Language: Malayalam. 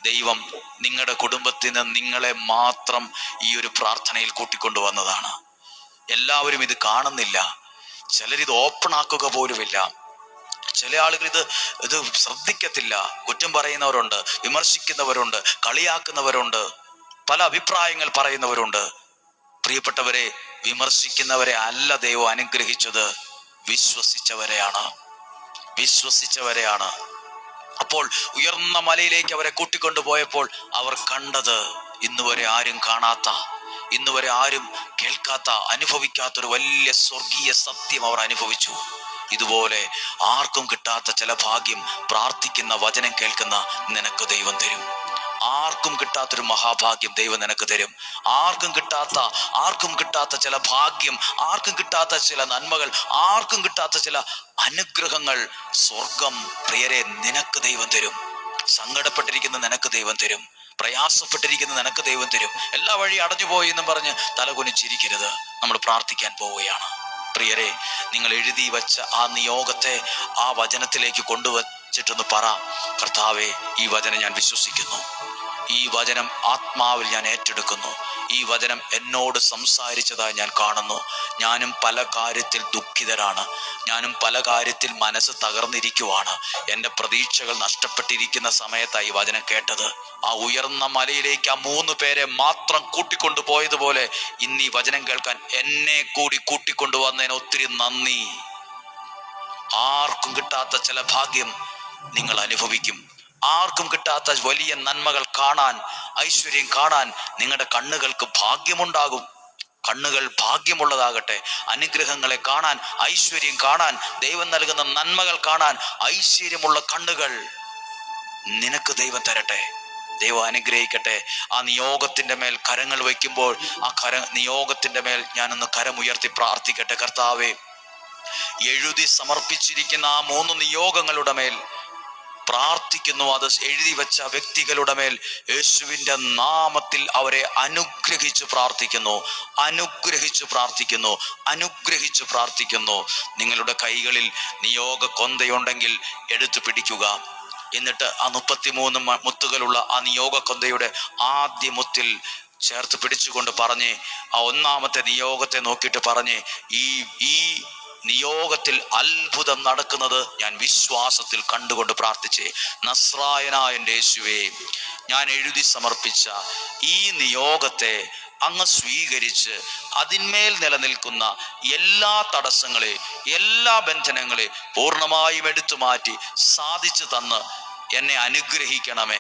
ദൈവം നിങ്ങളുടെ കുടുംബത്തിൽ നിന്ന് നിങ്ങളെ മാത്രം ഈ ഒരു പ്രാർത്ഥനയിൽ കൂട്ടിക്കൊണ്ടുവന്നതാണ്. എല്ലാവരും ഇത് കാണുന്നില്ല, ചിലരിത് ഓപ്പൺ ആക്കുക പോലുമില്ല, ചില ആളുകൾ ഇത് ശ്രദ്ധിക്കത്തില്ല. കുറ്റം പറയുന്നവരുണ്ട്, വിമർശിക്കുന്നവരുണ്ട്, കളിയാക്കുന്നവരുണ്ട്, പല അഭിപ്രായങ്ങൾ പറയുന്നവരുണ്ട്. പ്രിയപ്പെട്ടവരെ, വിമർശിക്കുന്നവരെ അല്ല ദൈവം അനുഗ്രഹിച്ചത്, വിശ്വസിച്ചവരെയാണ്. അപ്പോൾ ഉയർന്ന മലയിലേക്ക് അവരെ കൂട്ടിക്കൊണ്ടുപോയപ്പോൾ അവർ കണ്ടത് ഇന്നുവരെ ആരും കാണാത്ത, ഇന്നുവരെ ആരും കേൾക്കാത്ത, അനുഭവിക്കാത്തൊരു വലിയ സ്വർഗീയ സത്യം അവർ അനുഭവിച്ചു. ഇതുപോലെ ആർക്കും കിട്ടാത്ത ചില ഭാഗ്യം പ്രാർത്ഥിക്കുന്ന, വചനം കേൾക്കുന്ന നിനക്ക് ദൈവം തരും. ആർക്കും കിട്ടാത്തൊരു മഹാഭാഗ്യം ദൈവം നിനക്ക് തരും. ആർക്കും കിട്ടാത്ത ചില ഭാഗ്യം, ആർക്കും കിട്ടാത്ത ചില നന്മകൾ, ആർക്കും കിട്ടാത്ത ചില അനുഗ്രഹങ്ങൾ സ്വർഗം പ്രിയരെ നിനക്ക് ദൈവം തരും. സങ്കടപ്പെട്ടിരിക്കുന്ന നിനക്ക് ദൈവം തരും, പ്രയാസപ്പെട്ടിരിക്കുന്ന നിനക്ക് ദൈവം തരും. എല്ലാ വഴി അടഞ്ഞുപോയി എന്നും പറഞ്ഞ് തലകുനിച്ചിരിക്കരുത്. നമ്മൾ പ്രാർത്ഥിക്കാൻ പോവുകയാണ്. പ്രിയരെ, നിങ്ങൾ എഴുതി വച്ച ആ നിയോഗത്തെ ആ വചനത്തിലേക്ക് കൊണ്ടുവച്ചിട്ടൊന്ന് പറ, കർത്താവേ, ഈ വചനം ഞാൻ വിശ്വസിക്കുന്നു, ഈ വചനം ആത്മാവിൽ ഞാൻ ഏറ്റെടുക്കുന്നു, ഈ വചനം എന്നോട് സംസാരിച്ചതായി ഞാൻ കാണുന്നു. ഞാനും പല കാര്യത്തിൽ ദുഃഖിതരാണ്, ഞാനും പല കാര്യത്തിൽ മനസ്സ് തകർന്നിരിക്കുവാണ്. എൻ്റെ പ്രതീക്ഷകൾ നഷ്ടപ്പെട്ടിരിക്കുന്ന സമയത്തായി വചനം കേട്ടത്. ആ ഉയർന്ന മലയിലേക്ക് ആ 3 പേരെ മാത്രം കൂട്ടിക്കൊണ്ടു പോയതുപോലെ ഇന്ന് ഈ വചനം കേൾക്കാൻ എന്നെ കൂടി കൂട്ടിക്കൊണ്ടുവന്നതിന് ഒത്തിരി നന്ദി. ആർക്കും കിട്ടാത്ത ചില ഭാഗ്യം നിങ്ങൾ അനുഭവിക്കും. ആർക്കും കിട്ടാത്ത വലിയ നന്മകൾ കാണാൻ, ഐശ്വര്യം കാണാൻ നിങ്ങളുടെ കണ്ണുകൾക്ക് ഭാഗ്യമുണ്ടാകും. കണ്ണുകൾ ഭാഗ്യമുള്ളതാകട്ടെ. അനുഗ്രഹങ്ങളെ കാണാൻ, ഐശ്വര്യം കാണാൻ, ദൈവം നൽകുന്ന നന്മകൾ കാണാൻ ഐശ്വര്യമുള്ള കണ്ണുകൾ നിനക്ക് ദൈവം തരട്ടെ. ദൈവം അനുഗ്രഹിക്കട്ടെ. ആ നിയോഗത്തിന്റെ മേൽ കരങ്ങൾ വയ്ക്കുമ്പോൾ ആ നിയോഗത്തിന്റെ മേൽ ഞാനൊന്ന് കരമുയർത്തി പ്രാർത്ഥിക്കട്ടെ. കർത്താവേ, എഴുതി സമർപ്പിച്ചിരിക്കുന്ന ആ 3 നിയോഗങ്ങളുടെ മേൽ പ്രാർത്ഥിക്കുന്നു. അത് എഴുതി വെച്ച വ്യക്തികളുടെ മേൽ യേശുവിൻ്റെ നാമത്തിൽ അവരെ അനുഗ്രഹിച്ച് പ്രാർത്ഥിക്കുന്നു. നിങ്ങളുടെ കൈകളിൽ നിയോഗ കൊന്തയുണ്ടെങ്കിൽ എടുത്തു പിടിക്കുക. എന്നിട്ട് ആ 33 മുത്തുകളുള്ള ആ നിയോഗ കൊന്തയുടെ ആദ്യ മുത്തിൽ ചേർത്ത് പിടിച്ചുകൊണ്ട് പറഞ്ഞ്, ആ 1ാമത്തെ നിയോഗത്തെ നോക്കിയിട്ട് പറഞ്ഞ്, ഈ നിയോഗത്തിൽ അത്ഭുതം നടക്കുന്നത് ഞാൻ വിശ്വാസത്തിൽ കണ്ടുകൊണ്ട് പ്രാർത്ഥിച്ചേ. നസ്രായനായ എൻ്റെ യേശുവേ, ഞാൻ എഴുതി സമർപ്പിച്ച ഈ നിയോഗത്തെ അങ്ങ് സ്വീകരിച്ച് അതിന്മേൽ നിലനിൽക്കുന്ന എല്ലാ തടസ്സങ്ങളെ, എല്ലാ ബന്ധനങ്ങളെ പൂർണ്ണമായും എടുത്തു മാറ്റി സാധിച്ചു തന്ന് എന്നെ അനുഗ്രഹിക്കണമേ.